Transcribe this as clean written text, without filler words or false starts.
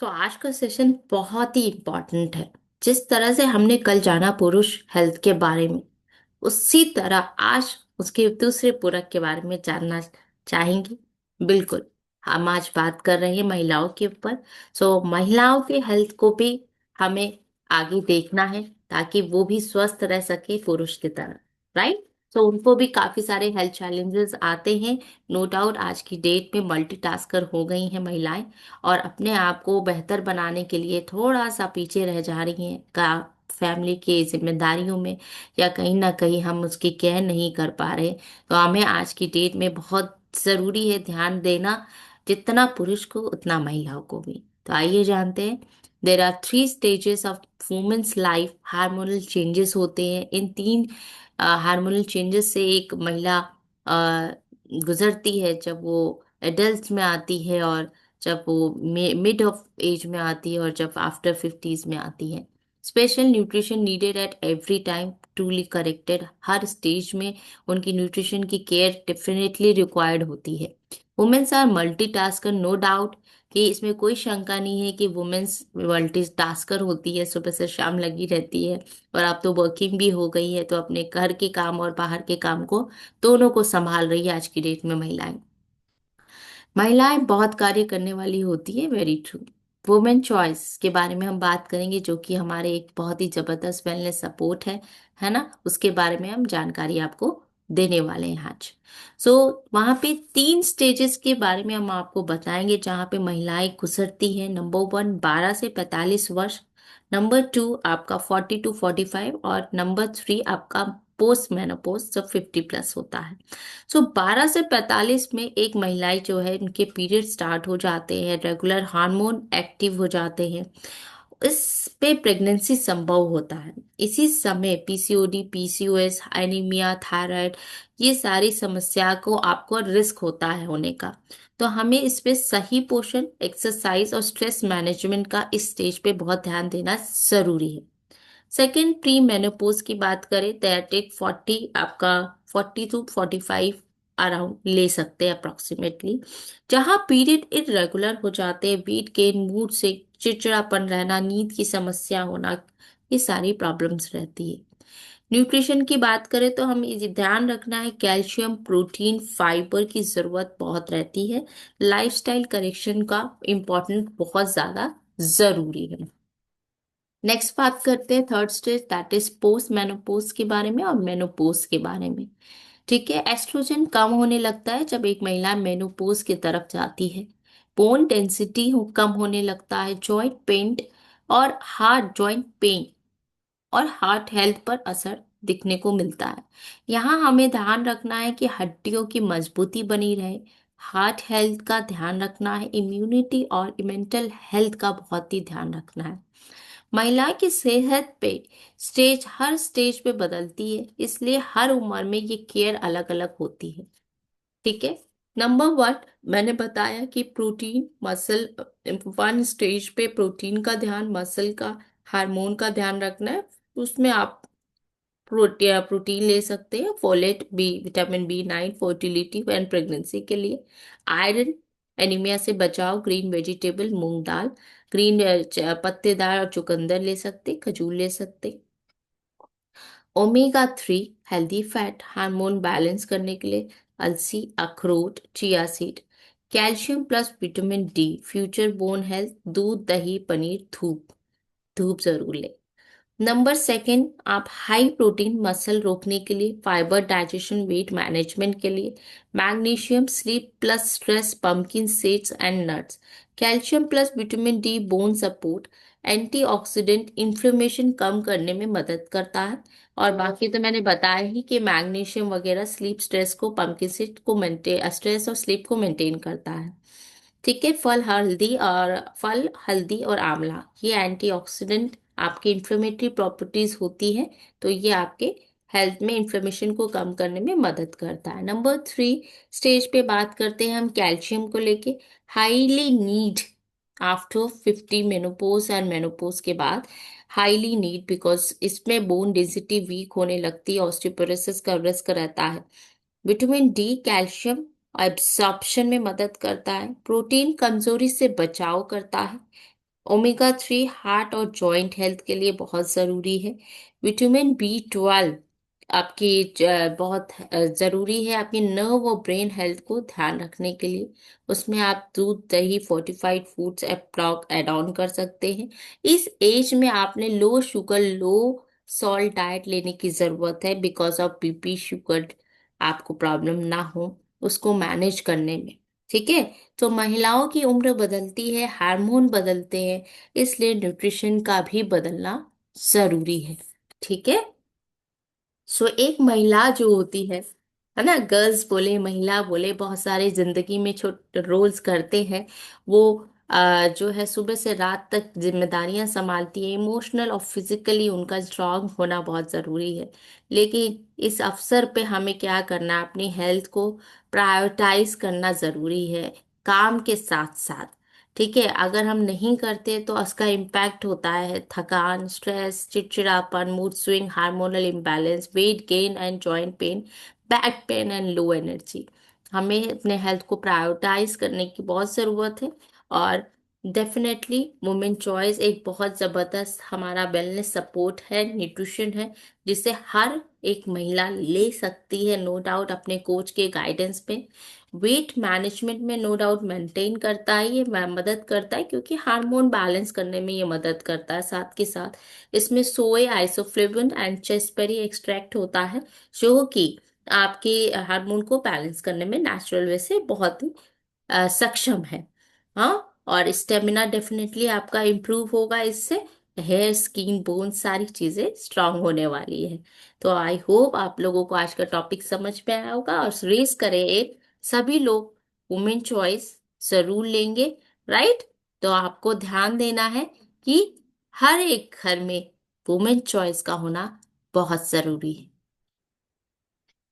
आज का सेशन बहुत ही इम्पोर्टेंट है। जिस तरह से हमने कल जाना पुरुष हेल्थ के बारे में, उसी तरह आज उसके दूसरे पूरक के बारे में जानना चाहेंगे। बिल्कुल। हम आज बात कर रहे हैं महिलाओं के ऊपर। महिलाओं के हेल्थ को भी हमें आगे देखना है, ताकि वो भी स्वस्थ रह सके पुरुष की तरह। राइट। उनको भी काफी सारे हेल्थ चैलेंजेस आते हैं। नो डाउट आज की डेट में मल्टीटास्कर हो गई हैं महिलाएं, और अपने आप को बेहतर बनाने के लिए थोड़ा सा पीछे रह जा रही हैं का फैमिली की जिम्मेदारियों में, या कहीं ना कहीं हम उसकी केयर नहीं कर पा रहे। तो हमें आज की डेट में बहुत ज़रूरी है ध्यान देना, जितना पुरुष को उतना महिलाओं को भी। तो आइए जानते हैं। There are 3 stages of women's life. Hormonal changes होते हैं। इन 3 हार्मोनल चेंजेस से एक महिला अ, गुजरती है जब वो एडल्ट में आती है, और जब वो मिड ऑफ एज में आती है, और जब आफ्टर 50s में आती है। Special nutrition needed at every time, truly corrected. हर स्टेज में उनकी न्यूट्रिशन की केयर डेफिनेटली रिक्वायर्ड होती है। Women's are multitasker, no doubt कि इसमें कोई शंका नहीं है कि वुमेन्स मल्टीटास्कर होती है, सुबह से शाम लगी रहती है। और अब तो वर्किंग भी हो गई है, तो अपने घर के काम और बाहर के काम को दोनों को संभाल रही है आज की डेट में महिलाएं। महिलाएं बहुत कार्य करने वाली होती है, वेरी ट्रू। वुमेन चॉइस के बारे में हम बात करेंगे, जो कि हमारे एक बहुत ही जबरदस्त वेलनेस सपोर्ट है ना। उसके बारे में हम जानकारी आपको देने वाले हैं आज। सो वहाँ पे 3 स्टेजेस के बारे में हम आपको बताएंगे जहाँ पे महिलाएं गुजरती हैं। नंबर 1 12 से 45 वर्ष। नंबर 2 आपका 40 to 45, और नंबर 3 आपका पोस्ट मेनोपॉज, जब 50+ होता है। 12 से 45 में एक महिलाएं जो है, उनके पीरियड स्टार्ट हो जाते हैं, रेगुलर हार्मोन एक्टिव हो जाते हैं। इस पे प्रेगनेंसी संभव होता है। इसी समय पीसीओडी, पीसीओएस, एनीमिया, थायराइड, ये सारी समस्या को आपको रिस्क होता है होने का। तो हमें इस पे सही पोषण, एक्सरसाइज और स्ट्रेस मैनेजमेंट का इस स्टेज पे बहुत ध्यान देना जरूरी है। सेकेंड, प्री मेनोपोज की बात करें, दैट टेक 40, आपका 40 to 45 अराउंड ले सकते हैं अप्रोक्सीमेटली। जहाँ पीरियड इरेगुलर हो जाते हैं, वेट गेन, मूड से चिड़चिड़ापन रहना, नींद की समस्या होना, ये सारी प्रॉब्लम्स रहती है। न्यूट्रिशन की बात करें तो हमें ये ध्यान रखना है, कैल्शियम, प्रोटीन, फाइबर की जरूरत बहुत रहती है। लाइफस्टाइल करेक्शन का इम्पोर्टेंट बहुत ज्यादा जरूरी है। नेक्स्ट बात करते हैं third stage, that is post menopause के बारे में और मेनोपोज के बारे में। ठीक है। एस्ट्रोजन कम होने लगता है जब एक महिला मेनोपोज की तरफ जाती है। बोन डेंसिटी कम होने लगता है। जॉइंट पेन और हार्ट हेल्थ पर असर दिखने को मिलता है। यहाँ हमें ध्यान रखना है कि हड्डियों की मजबूती बनी रहे। हार्ट हेल्थ का ध्यान रखना है। इम्यूनिटी और मेंटल हेल्थ का बहुत ही ध्यान रखना है। महिला की सेहत पे हर स्टेज पे बदलती है, इसलिए हर उम्र में ये केयर अलग अलग होती है। ठीक है। नंबर 1, मैंने बताया कि प्रोटीन मसल, 1 स्टेज पे प्रोटीन का ध्यान, मसल का, हार्मोन का ध्यान रखना है। उसमें आप प्रोटीन ले सकते हैं, folate B, vitamin B9, fertility and pregnancy के लिए। आयरन, एनीमिया से बचाव, ग्रीन वेजिटेबल, मूंग दाल, ग्रीन पत्तेदार और चुकंदर ले सकते, खजूर ले सकते। Omega 3, healthy fat, hormone balance करने के लिए, अलसी, अखरोट, chia seed. Calcium plus vitamin D, future bone health, दूध, दही, पनीर, धूप। धूप जरूर ले। नंबर 2, आप हाई प्रोटीन मसल रोकने के लिए, फाइबर डाइजेशन, वेट मैनेजमेंट के लिए, magnesium, sleep plus stress, pumpkin seeds and nuts. Calcium plus vitamin D, bone support, antioxidant, inflammation कम करने में मदद करता है। और बाकी तो मैंने बताया ही कि मैग्नीशियम वगैरह स्लीप स्ट्रेस को, पंपकिन सीड को मेंटेन, स्ट्रेस और स्लीप को मेंटेन करता है। ठीक है। फल, हल्दी और आंवला, ये एंटीऑक्सीडेंट, आपकी इन्फ्लेमेटरी प्रॉपर्टीज होती है। तो ये आपके हेल्थ में इन्फ्लेमेशन को कम करने में मदद करता है। नंबर 3 स्टेज पे बात करते हैं हम कैल्शियम को लेके। Highly need after 50, menopause and menopause के बाद हाईली नीड, बिकॉज इसमें बोन डेंसिटी वीक होने लगती है, ऑस्टियोपोरोसिस का रिस्क रहता है। विटामिन D कैल्शियम एब्सॉर्प्शन में मदद करता है। प्रोटीन कमजोरी से बचाव करता है। ओमेगा 3 हार्ट और जॉइंट हेल्थ के लिए बहुत जरूरी है। विटामिन B12 आपकी बहुत जरूरी है आपकी नर्व और ब्रेन हेल्थ को ध्यान रखने के लिए। उसमें आप दूध दही फोर्टिफाइड फूड्स ऐड ऑन कर सकते हैं। इस एज में आपने लो शुगर लो सॉल्ट डाइट लेने की जरूरत है, बिकॉज ऑफ बीपी शुगर आपको प्रॉब्लम ना हो उसको मैनेज करने में। ठीक है। तो महिलाओं की उम्र बदलती है, हार्मोन बदलते हैं, इसलिए न्यूट्रिशन का भी बदलना जरूरी है। ठीक है। सो एक महिला जो होती है ना, गर्ल्स बोले महिला बोले, बहुत सारे जिंदगी में छोटे रोल्स करते हैं वो। जो है सुबह से रात तक जिम्मेदारियां संभालती है, इमोशनल और फिजिकली उनका स्ट्रांग होना बहुत जरूरी है। लेकिन इस अवसर पे हमें क्या करना है, अपनी हेल्थ को प्रायोरिटाइज करना जरूरी है काम के साथ साथ। ठीक है। अगर हम नहीं करते तो उसका इम्पैक्ट होता है थकान, स्ट्रेस, चिड़चिड़ापन, mood swing, hormonal imbalance, weight gain and joint pain, back pain and low energy. हमें अपने हेल्थ को प्रायोरिटाइज करने की बहुत ज़रूरत है। और डेफिनेटली वुमेन चॉइस एक बहुत ज़बरदस्त हमारा वेलनेस सपोर्ट है, न्यूट्रिशन है, जिसे हर एक महिला ले सकती है नो डाउट अपने कोच के गाइडेंस पे। वेट मैनेजमेंट में नो डाउट मेंटेन करता है, ये मदद करता है क्योंकि हार्मोन बैलेंस करने में ये मदद करता है। साथ के साथ इसमें सोए आइसोफ्लेविन एंड चेस्टबेरी एक्सट्रैक्ट होता है, जो कि आपके हार्मोन को बैलेंस करने में नेचुरल वे से बहुत ही सक्षम है। हाँ। और स्टेमिना डेफिनेटली आपका इम्प्रूव होगा इससे। हेयर स्किन बोन सारी चीजें स्ट्रांग होने वाली है। तो आई होप आप लोगों को आज का टॉपिक समझ में आया होगा, और रेस करें एक सभी लोग वुमेन चॉइस जरूर लेंगे। राइट। तो आपको ध्यान देना है कि हर एक घर में वुमेन चॉइस का होना बहुत जरूरी है।